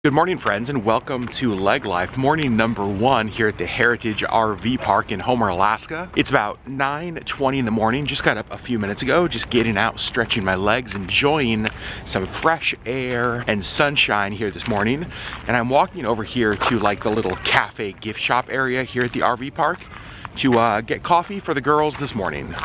Good morning, friends, and welcome to LeggLife, morning number 1 here at the Heritage RV Park in Homer, Alaska. It's about 9:20 in the morning, just got up a few minutes ago, just getting out, stretching my legs, enjoying some fresh air and sunshine here this morning. And I'm walking over here to like the little cafe gift shop area here at the RV park to get coffee for the girls this morning.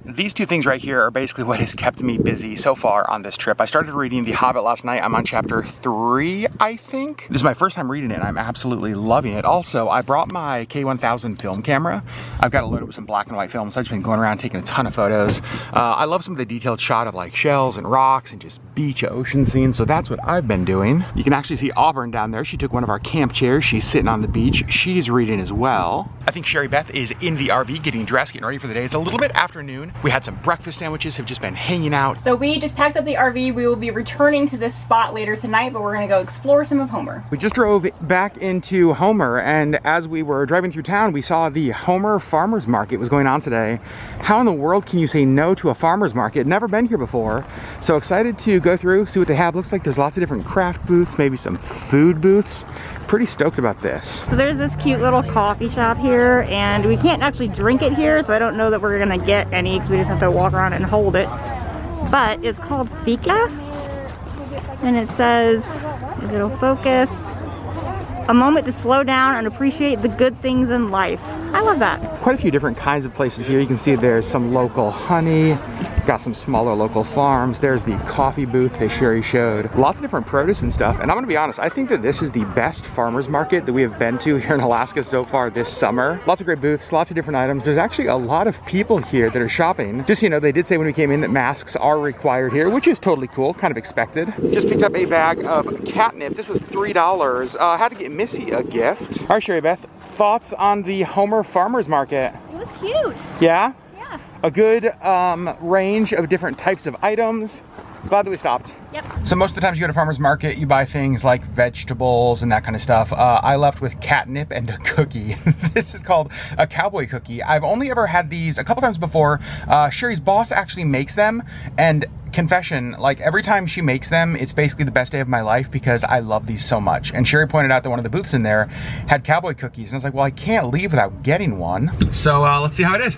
These two things right here are basically what has kept me busy so far on this trip. I started reading The Hobbit last night. I'm on chapter 3, I think. This is my first time reading it, and I'm absolutely loving it. Also, I brought my K1000 film camera. I've got it loaded with some black and white film, so I've just been going around taking a ton of photos. I love some of the detailed shot of like shells and rocks and just beach ocean scenes, so that's what I've been doing. You can actually see Auburn down there. She took one of our camp chairs. She's sitting on the beach. She's reading as well. I think Sherri Beth is in the RV getting dressed, getting ready for the day. It's a little bit afternoon. We had some breakfast sandwiches, have just been hanging out. So we just packed up the RV. We will be returning to this spot later tonight, but we're gonna go explore some of Homer. We just drove back into Homer, and as we were driving through town, we saw the Homer Farmers Market was going on today. How in the world can you say no to a farmers market? Never been here before. So excited to go through, see what they have. Looks like there's lots of different craft booths, maybe some food booths. Pretty stoked about this. So there's this cute little coffee shop here, and we can't actually drink it here, so I don't know that we're gonna get any because we just have to walk around and hold it. But it's called Fika, and it says, if it'll focus, a moment to slow down and appreciate the good things in life. I love that. Quite a few different kinds of places here. You can see there's some local honey, got some smaller local farms. There's the coffee booth that Sherri showed. Lots of different produce and stuff. And I'm gonna be honest, I think that this is the best farmer's market that we have been to here in Alaska so far this summer. Lots of great booths, lots of different items. There's actually a lot of people here that are shopping. Just so you know, they did say when we came in that masks are required here, which is totally cool, kind of expected. Just picked up a bag of catnip. This was $3. Had to get Missy a gift. All right, Sherri Beth, thoughts on the Homer Farmers Market? It was cute. Yeah? Yeah. A good range of different types of items. Glad that we stopped. Yep. So most of the times you go to farmer's market, you buy things like vegetables and that kind of stuff. I left with catnip and a cookie. This is called a cowboy cookie. I've only ever had these a couple times before. Sherri's boss actually makes them, and confession, like every time she makes them, it's basically the best day of my life because I love these so much. And Sherri pointed out that one of the booths in there had cowboy cookies, and I was like, well, I can't leave without getting one. So let's see how it is.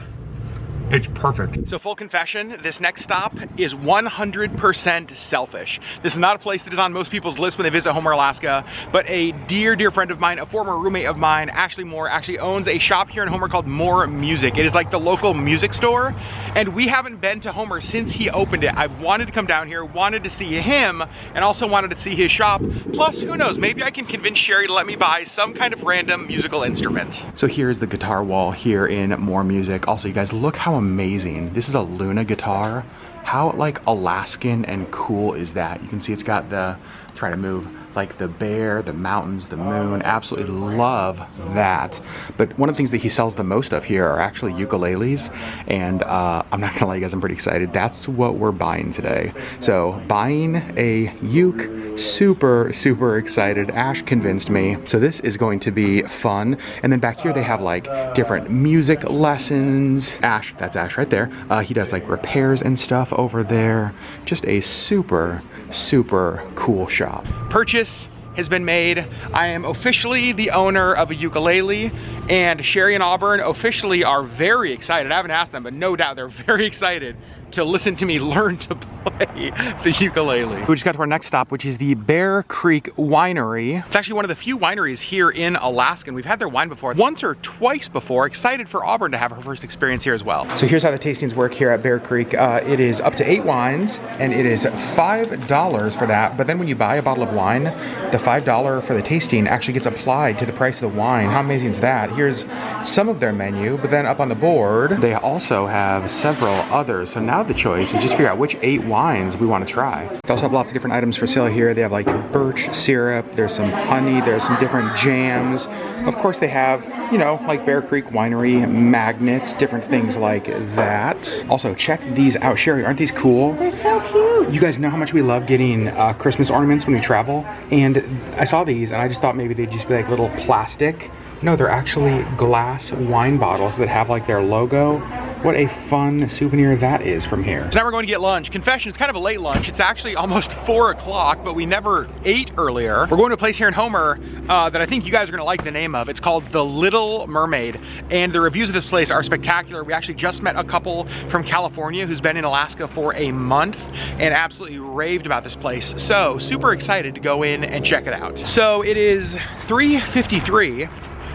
It's perfect. So full confession, this next stop is 100% selfish. This is not a place that is on most people's list when they visit Homer, Alaska, but a dear, dear friend of mine, a former roommate of mine, Ashley Moore, actually owns a shop here in Homer called More Music. It is like the local music store, and we haven't been to Homer since he opened it. I've wanted to come down here, wanted to see him, and also wanted to see his shop. Plus, who knows, maybe I can convince Sherri to let me buy some kind of random musical instrument. So here's the guitar wall here in More Music. Also, you guys, look how amazing. This is a Luna guitar. How like Alaskan and cool is that? You can see it's got the, try to move, like the bear, the mountains, the moon. Absolutely love that. But one of the things that he sells the most of here are actually ukuleles. And I'm not gonna lie, you guys, I'm pretty excited. That's what we're buying today. So buying a uke, super, super excited. Ash convinced me. So this is going to be fun. And then back here they have like different music lessons. Ash, that's Ash right there. He does like repairs and stuff over there. Just a super, super cool shop. Purchase has been made. I am officially the owner of a ukulele, and Sherri and Auburn officially are very excited. I haven't asked them, but no doubt they're very excited to listen to me learn to play the ukulele. We just got to our next stop, which is the Bear Creek Winery. It's actually one of the few wineries here in Alaska, and we've had their wine before, once or twice before. Excited for Auburn to have her first experience here as well. So here's how the tastings work here at Bear Creek. It is up to 8 wines, and it is $5 for that. But then when you buy a bottle of wine, the $5 for the tasting actually gets applied to the price of the wine. How amazing is that? Here's some of their menu, but then up on the board, they also have several others. So now the choice is just figure out which 8 wines we want to try. They also have lots of different items for sale here. They have like birch syrup, there's some honey, there's some different jams. Of course they have, you know, like Bear Creek Winery magnets, different things like that. Also check these out. Sherri, aren't these cool? They're so cute. You guys know how much we love getting Christmas ornaments when we travel, and I saw these and I just thought maybe they'd just be like little plastic No, they're actually glass wine bottles that have like their logo. What a fun souvenir that is from here. So now we're going to get lunch. Confession, it's kind of a late lunch. It's actually almost 4 o'clock, but we never ate earlier. We're going to a place here in Homer that I think you guys are gonna like the name of. It's called The Little Mermaid, and the reviews of this place are spectacular. We actually just met a couple from California who's been in Alaska for a month and absolutely raved about this place. So super excited to go in and check it out. So it is 3:53.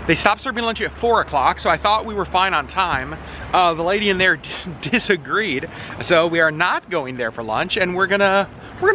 They stopped serving lunch at 4 o'clock, so I thought we were fine on time. The lady in there disagreed, so we are not going there for lunch, and we're gonna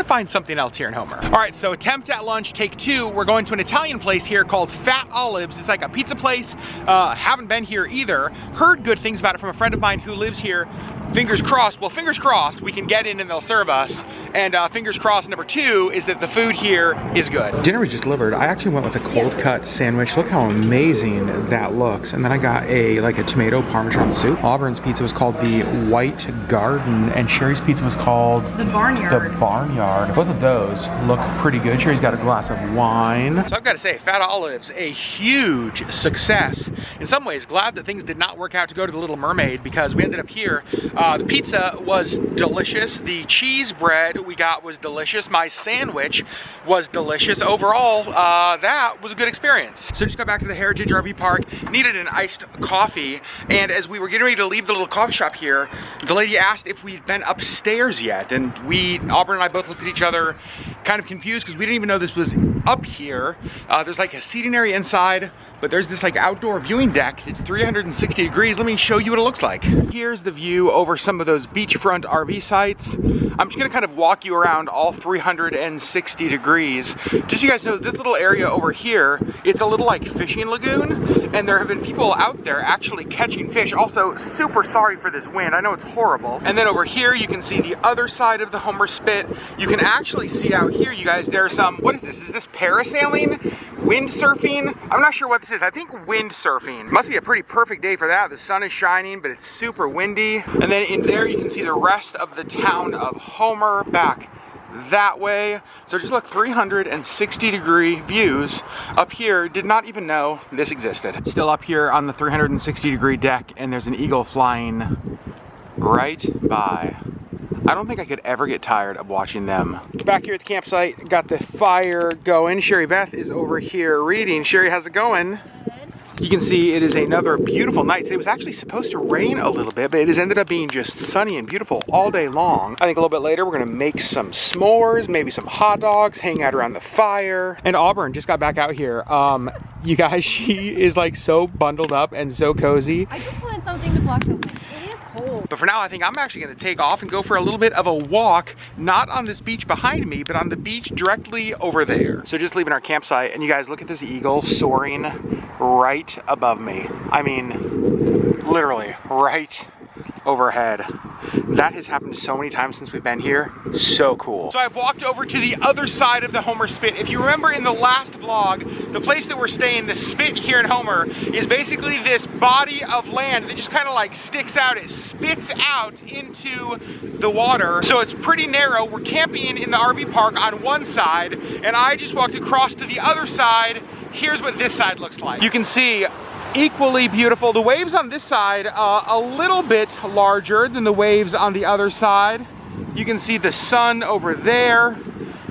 find something else here in Homer. All right, so attempt at lunch, take 2. We're going to an Italian place here called Fat Olives. It's like a pizza place. Haven't been here either. Heard good things about it from a friend of mine who lives here. Fingers crossed, well, fingers crossed we can get in and they'll serve us. And fingers crossed, number 2 is that the food here is good. Dinner was just delivered. I actually went with a cold cut sandwich. Look how amazing that looks. And then I got a tomato Parmesan soup. Auburn's pizza was called the White Garden, and Sherri's pizza was called The Barnyard. The Barnyard. Both of those look pretty good. Sherri's got a glass of wine. So I've got to say, Fat Olives, a huge success. In some ways, glad that things did not work out to go to the Little Mermaid, because we ended up here. The pizza was delicious. The cheese bread we got was delicious. My sandwich was delicious. Overall, that was a good experience. So just got back to the Heritage RV Park, needed an iced coffee, and as we were getting ready to leave the little coffee shop here, the lady asked if we'd been upstairs yet, and Auburn and I both looked at each other kind of confused because we didn't even know this was up here. There's like a seating area inside, but there's this like outdoor viewing deck. It's 360 degrees. Let me show you what it looks like. Here's the view over some of those beachfront RV sites. I'm just gonna kind of walk you around all 360 degrees. Just so you guys know, this little area over here, it's a little like fishing lagoon, and there have been people out there actually catching fish. Also, super sorry for this wind. I know it's horrible. And then over here, you can see the other side of the Homer Spit. You can actually see out here, you guys, there's some, what is this? Is this parasailing? Windsurfing? I'm not sure what this is. I think windsurfing. Must be a pretty perfect day for that. The sun is shining, but it's super windy. And then in there, you can see the rest of the town of Homer back that way. So just look, 360 degree views up here. Did not even know this existed. Still up here on the 360 degree deck, and there's an eagle flying right by. I don't think I could ever get tired of watching them. Back here at the campsite, got the fire going. Sherri Beth is over here reading. Sherri, how's it going? You can see it is another beautiful night. Today was actually supposed to rain a little bit, but it has ended up being just sunny and beautiful all day long. I think a little bit later we're gonna make some s'mores, maybe some hot dogs, hang out around the fire. And Auburn just got back out here. You guys, she is like so bundled up and so cozy. I just wanted something to block the wind. It is cold. But for now, I think I'm actually gonna take off and go for a little bit of a walk, not on this beach behind me, but on the beach directly over there. So just leaving our campsite, and you guys, look at this eagle soaring right above me. I mean, literally right overhead. That has happened so many times since we've been here. So cool. So I've walked over to the other side of the Homer Spit. If you remember in the last vlog, the place that we're staying, the Spit here in Homer, is basically this body of land that just kind of like sticks out. It spits out into the water. So it's pretty narrow. We're camping in the RV park on one side, and I just walked across to the other side. Here's what this side looks like. You can see equally beautiful. The waves on this side a little bit larger than the waves on the other side. You can see the sun over there.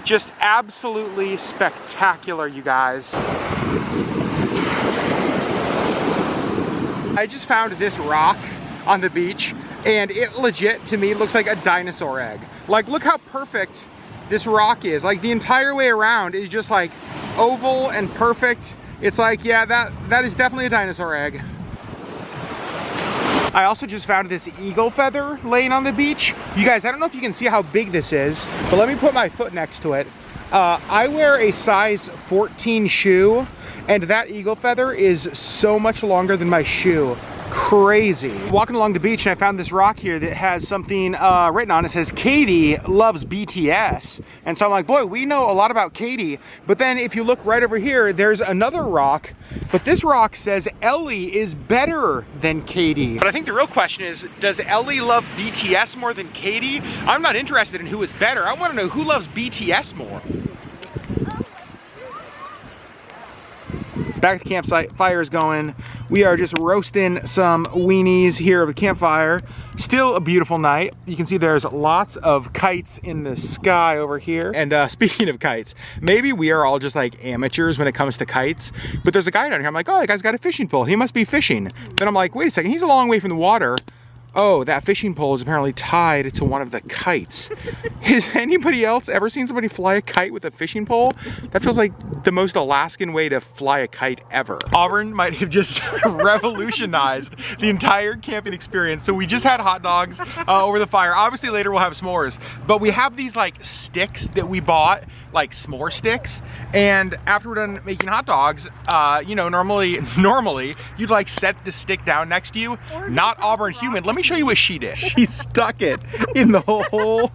Just absolutely spectacular, you guys. I just found this rock on the beach, and it legit, to me, looks like a dinosaur egg. Like, look how perfect this rock is. Like, the entire way around is just like oval and perfect. It's like, yeah, that is definitely a dinosaur egg. I also just found this eagle feather laying on the beach. You guys, I don't know if you can see how big this is, but let me put my foot next to it. I wear a size 14 shoe, and that eagle feather is so much longer than my shoe. Crazy. Walking along the beach, and I found this rock here that has something written on it. It says, Katie loves BTS. And so I'm like, boy, we know a lot about Katie. But then if you look right over here, there's another rock. But this rock says Ellie is better than Katie. But I think the real question is, does Ellie love BTS more than Katie? I'm not interested in who is better. I want to know who loves BTS more. Back at the campsite, fire is going. We are just roasting some weenies here at the campfire. Still a beautiful night. You can see there's lots of kites in the sky over here. And speaking of kites, maybe we are all just like amateurs when it comes to kites, but there's a guy down here. I'm like, oh, that guy's got a fishing pole. He must be fishing. Then I'm like, wait a second, he's a long way from the water. Oh, that fishing pole is apparently tied to one of the kites. Has anybody else ever seen somebody fly a kite with a fishing pole? That feels like the most Alaskan way to fly a kite ever. Auburn might have just revolutionized the entire camping experience. So we just had hot dogs over the fire. Obviously later we'll have s'mores, but we have these like sticks that we bought, like s'more sticks. And after we're done making hot dogs, you know, normally you'd like set the stick down next to you. Not Auburn human. Let me show you what she did. She stuck it in the hole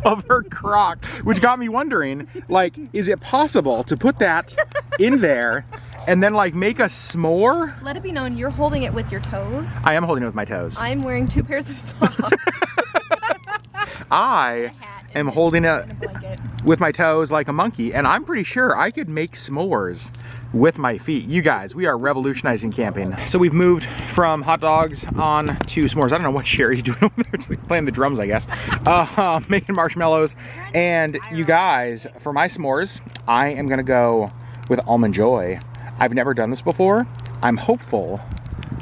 of her crock, which got me wondering, like, is it possible to put that in there and then like make a s'more? Let it be known you're holding it with your toes. I am holding it with my toes. I'm wearing 2 pairs of socks. I am holding it with my toes like a monkey, and I'm pretty sure I could make s'mores with my feet. You guys, we are revolutionizing camping. So we've moved from hot dogs on to s'mores. I don't know what Sherry's doing over there. She's like playing the drums, I guess. Making marshmallows. And you guys, for my s'mores, I am gonna go with Almond Joy. I've never done this before. I'm hopeful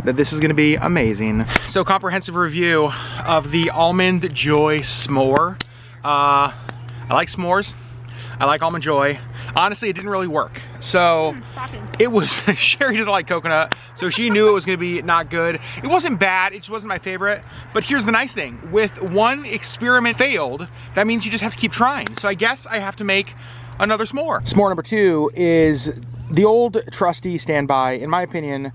that this is gonna be amazing. So comprehensive review of the Almond Joy s'more. I like s'mores. I like Almond Joy. Honestly, it didn't really work. So it was, Sherry doesn't like coconut, so she knew it was gonna be not good. It wasn't bad, it just wasn't my favorite. But here's the nice thing, with one experiment failed, that means you just have to keep trying. So I guess I have to make another s'more. S'more number 2 is the old trusty standby, in my opinion,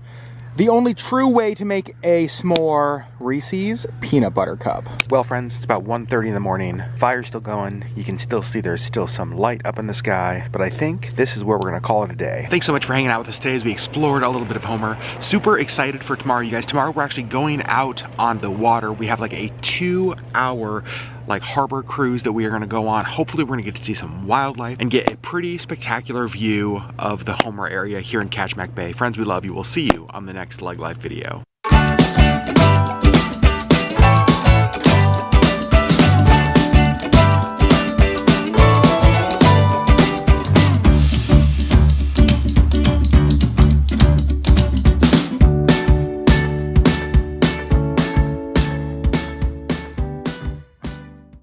the only true way to make a s'more: Reese's Peanut Butter Cup. Well friends, it's about 1:30 in the morning. Fire's still going. You can still see there's still some light up in the sky, but I think this is where we're gonna call it a day. Thanks so much for hanging out with us today as we explored a little bit of Homer. Super excited for tomorrow, you guys. Tomorrow we're actually going out on the water. We have like a 2-hour like harbor cruise that we are gonna go on. Hopefully we're gonna get to see some wildlife and get a pretty spectacular view of the Homer area here in Kachemak Bay. Friends, we love you. We'll see you on the next LeggLife video.